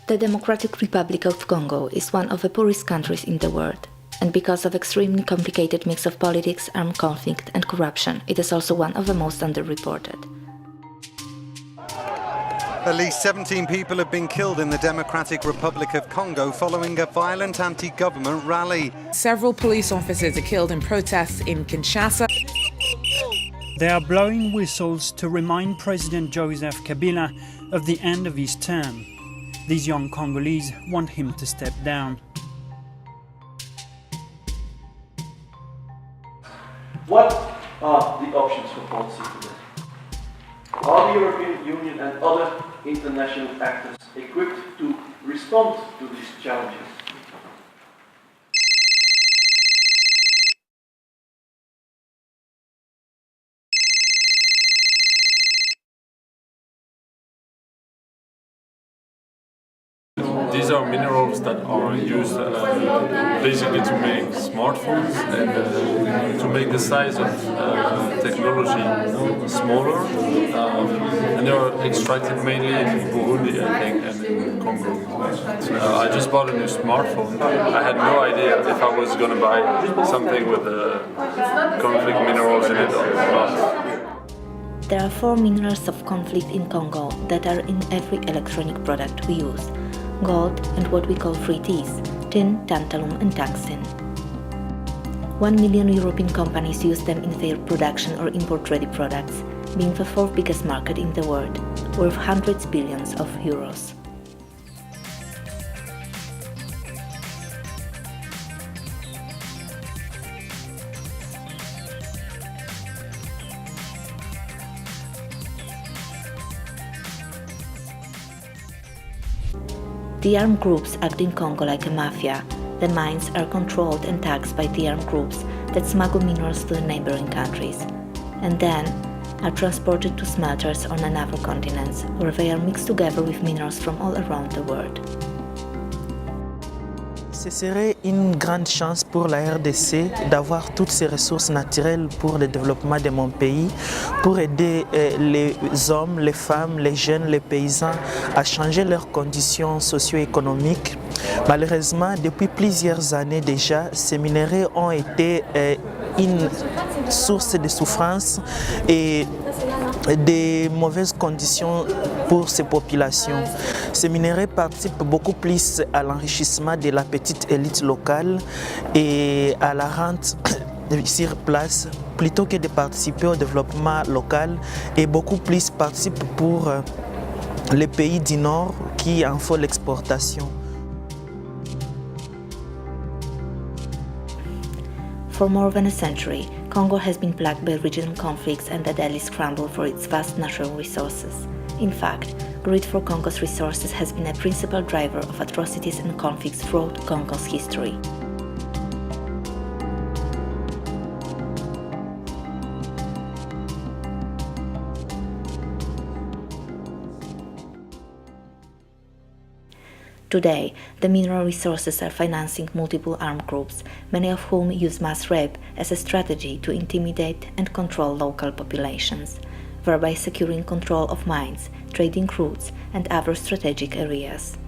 The Democratic Republic of Congo is one of the poorest countries in the world, and because of extremely complicated mix of politics, armed conflict and corruption, it is also one of the most underreported. At least 17 people have been killed in the Democratic Republic of Congo following a violent anti-government rally. Several police officers are killed in protests in Kinshasa. They are blowing whistles to remind President Joseph Kabila of the end of his term. These young Congolese want him to step down. What are the options for policy today? Are the European Union and other international actors equipped to respond to these challenges? These are minerals that are used basically to make smartphones and to make the size of technology smaller. And they are extracted mainly in Burundi, I think, and in Congo. I just bought a new smartphone. I had no idea if I was going to buy something with conflict minerals in it or not. There are 4 minerals of conflict in Congo that are in every electronic product we use. Gold and what we call frites, tin, tantalum and tungstène. 1 million European companies use them in their production or import-ready products, being the 4th biggest market in the world, worth hundreds of billions of euros. The armed groups act in Congo like a mafia. The mines are controlled and taxed by the armed groups that smuggle minerals to the neighboring countries, and then are transported to smelters on another continents, where they are mixed together with minerals from all around the world. Ce serait une grande chance pour la RDC d'avoir toutes ces ressources naturelles pour le développement de mon pays, pour aider les hommes, les femmes, les jeunes, les paysans à changer leurs conditions socio-économiques. Malheureusement, depuis plusieurs années déjà, ces minerais ont été une source de souffrance et des mauvaises conditions pour ces populations. Ces minerais participent beaucoup plus à l'enrichissement de la petite élite locale et à la rente sur place, plutôt que de participer au développement local, et beaucoup plus participent pour les pays du Nord qui en font l'exportation. For more than a century, Congo has been plagued by regional conflicts and a deadly scramble for its vast natural resources. In fact, greed for Congo's resources has been a principal driver of atrocities and conflicts throughout Congo's history. Today, the mineral resources are financing multiple armed groups, many of whom use mass rape as a strategy to intimidate and control local populations, thereby securing control of mines, trading routes, and other strategic areas.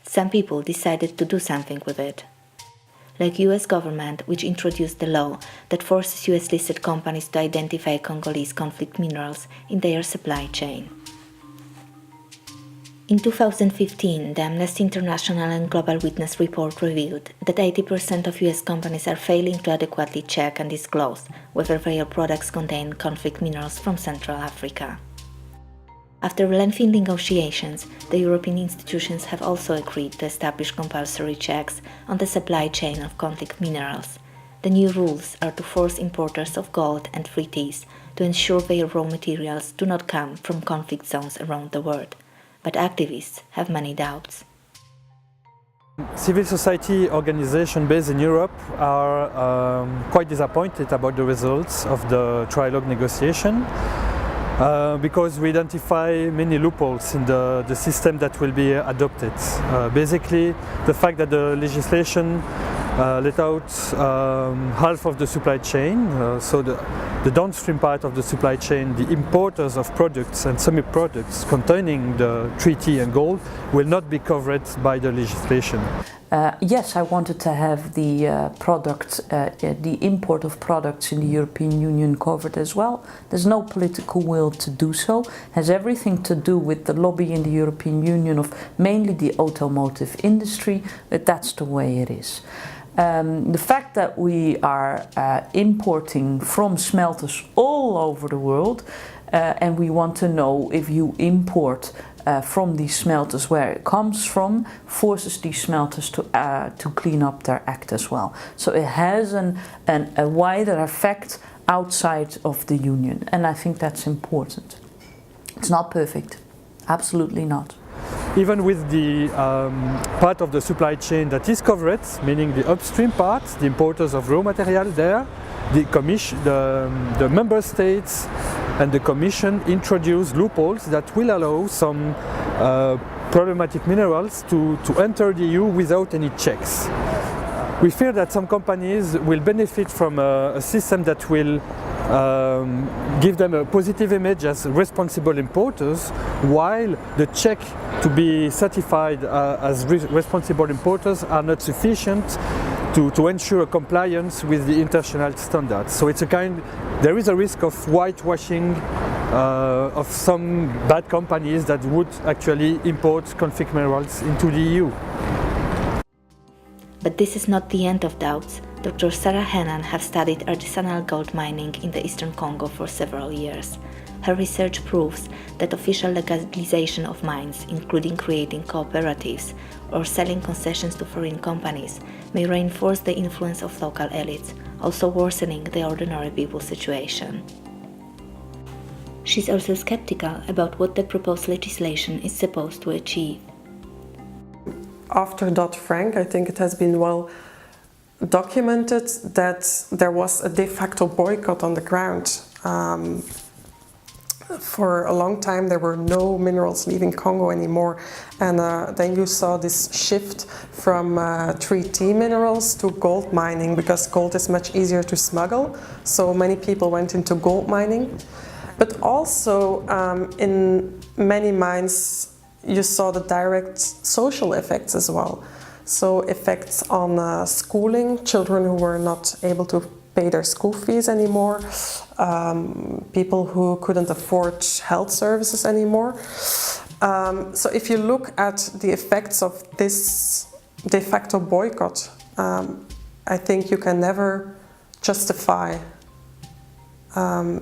Some people decided to do something with it, like US government, which introduced the law that forces US listed companies to identify Congolese conflict minerals in their supply chain. In 2015, the Amnesty International and Global Witness report revealed that 80% of US companies are failing to adequately check and disclose whether their products contain conflict minerals from Central Africa. After lengthy negotiations, the European institutions have also agreed to establish compulsory checks on the supply chain of conflict minerals. The new rules are to force importers of gold and frites to ensure their raw materials do not come from conflict zones around the world. But activists have many doubts. Civil society organizations based in Europe are quite disappointed about the results of the trilogue negotiation because we identify many loopholes in the system that will be adopted. Basically, the fact that the legislation let out half of the supply chain, so the downstream part of the supply chain, the importers of products and semi-products containing the treaty and gold will not be covered by the legislation. Yes, I wanted to have the the import of products in the European Union covered as well. There's no political will to do so. It has everything to do with the lobby in the European Union of mainly the automotive industry, but that's the way it is. The fact that we are importing from smelters all over the world, and we want to know if you import from these smelters where it comes from, forces these smelters to clean up their act as well. So it has a wider effect outside of the Union, and I think that's important. It's not perfect, absolutely not. Even with the part of the supply chain that is covered, meaning the upstream part, the importers of raw material there, the member states and the Commission introduce loopholes that will allow some problematic minerals to enter the EU without any checks. We fear that some companies will benefit from a system that will give them a positive image as responsible importers, while the check to be certified as responsible importers are not sufficient to ensure compliance with the international standards. So there is a risk of whitewashing of some bad companies that would actually import conflict minerals into the EU. But this is not the end of doubts. Dr. Sarah Henan has studied artisanal gold mining in the eastern Congo for several years. Her research proves that official legalization of mines, including creating cooperatives or selling concessions to foreign companies, may reinforce the influence of local elites, also worsening the ordinary people's situation. She's also skeptical about what the proposed legislation is supposed to achieve. After Dodd-Frank, I think it has been well documented that there was a de facto boycott on the ground. For a long time there were no minerals leaving Congo anymore, and then you saw this shift from treaty minerals to gold mining, because gold is much easier to smuggle, so many people went into gold mining. But also in many mines you saw the direct social effects as well. So effects on schooling, children who were not able to pay their school fees anymore, people who couldn't afford health services anymore. So if you look at the effects of this de facto boycott, I think you can never justify,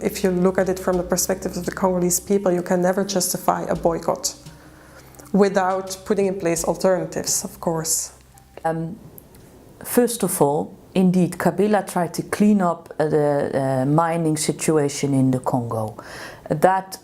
if you look at it from the perspective of the Congolese people, you can never justify a boycott without putting in place alternatives, of course. First of all, indeed, Kabila tried to clean up the mining situation in the Congo. That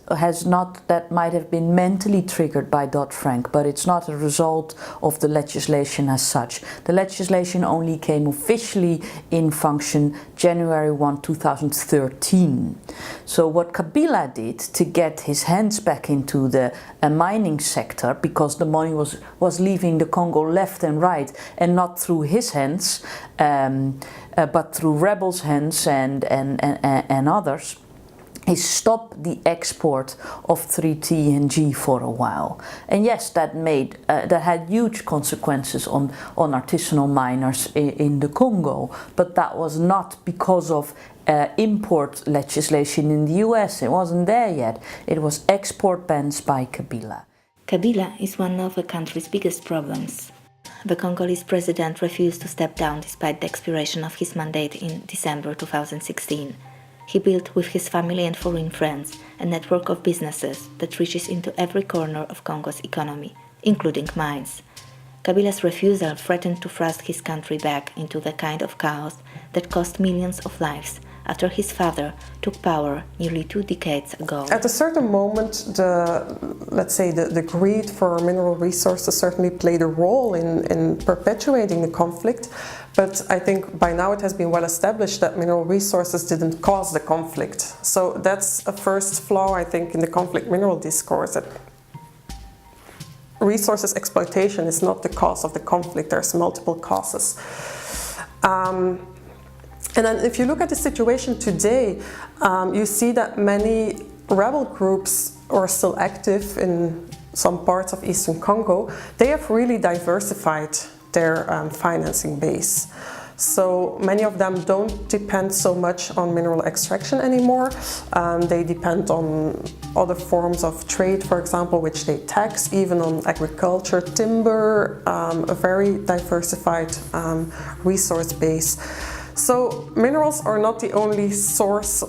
might have been mentally triggered by Dodd-Frank, but it's not a result of the legislation as such. The legislation only came officially in function January 1, 2013. So what Kabila did to get his hands back into the mining sector, because the money was leaving the Congo left and right, and not through his hands, but through rebels' hands and others, is stop the export of 3T and G for a while. And yes, that had huge consequences on artisanal miners in the Congo, but that was not because of import legislation in the US. It wasn't there yet. It was export bans by Kabila. Kabila is one of the country's biggest problems. The Congolese president refused to step down despite the expiration of his mandate in December 2016. He built with his family and foreign friends a network of businesses that reaches into every corner of Congo's economy, including mines. Kabila's refusal threatened to thrust his country back into the kind of chaos that cost millions of lives after his father took power nearly 2 decades ago. At a certain moment, the greed for mineral resources certainly played a role in perpetuating the conflict. But I think by now it has been well established that mineral resources didn't cause the conflict. So that's a first flaw, I think, in the conflict mineral discourse. That resources exploitation is not the cause of the conflict. There's multiple causes. And then if you look at the situation today, you see that many rebel groups are still active in some parts of Eastern Congo. They have really diversified their financing base. So many of them don't depend so much on mineral extraction anymore. They depend on other forms of trade, for example, which they tax, even on agriculture, timber, a very diversified resource base. So minerals are not the only source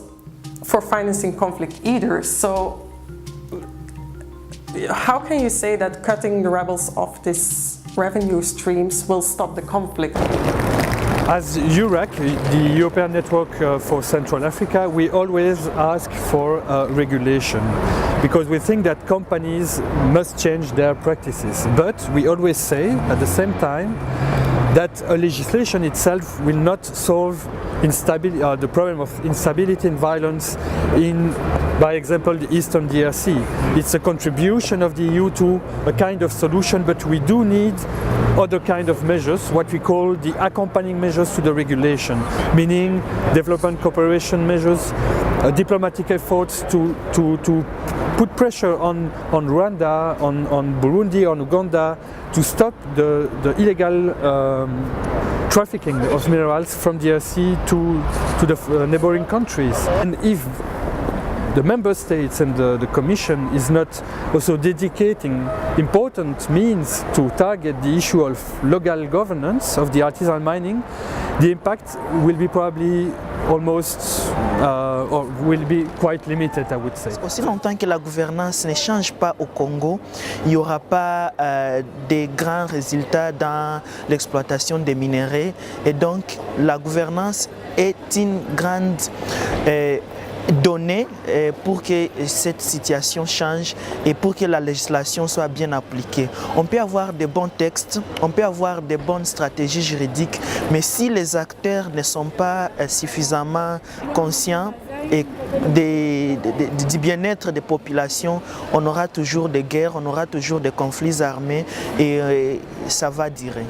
for financing conflict either. So how can you say that cutting the rebels off these revenue streams will stop the conflict? As EURAC, the European Network for Central Africa, we always ask for regulation because we think that companies must change their practices. But we always say at the same time that a legislation itself will not solve the problem of instability and violence in, by example, the Eastern DRC. It's a contribution of the EU to a kind of solution, but we do need other kind of measures, what we call the accompanying measures to the regulation, meaning development cooperation measures, diplomatic efforts to put pressure on Rwanda, on Burundi, on Uganda, to stop the illegal trafficking of minerals from DRC to the neighboring countries. And if the member states and the Commission is not also dedicating important means to target the issue of local governance of the artisanal mining, the impact will be probably almost or will be quite limited, I would say. Aussi longtemps que la gouvernance ne change pas au Congo, il n'y aura pas de grands résultats dans l'exploitation des minerais, et donc la gouvernance est une grande donnée pour que cette situation change et pour que la législation soit bien appliquée. On peut avoir de bons textes, on peut avoir de bonnes stratégies juridiques, mais si les acteurs ne sont pas suffisamment conscients et du bien-être des populations, on aura toujours des guerres, on aura toujours des conflits armés et ça va durer.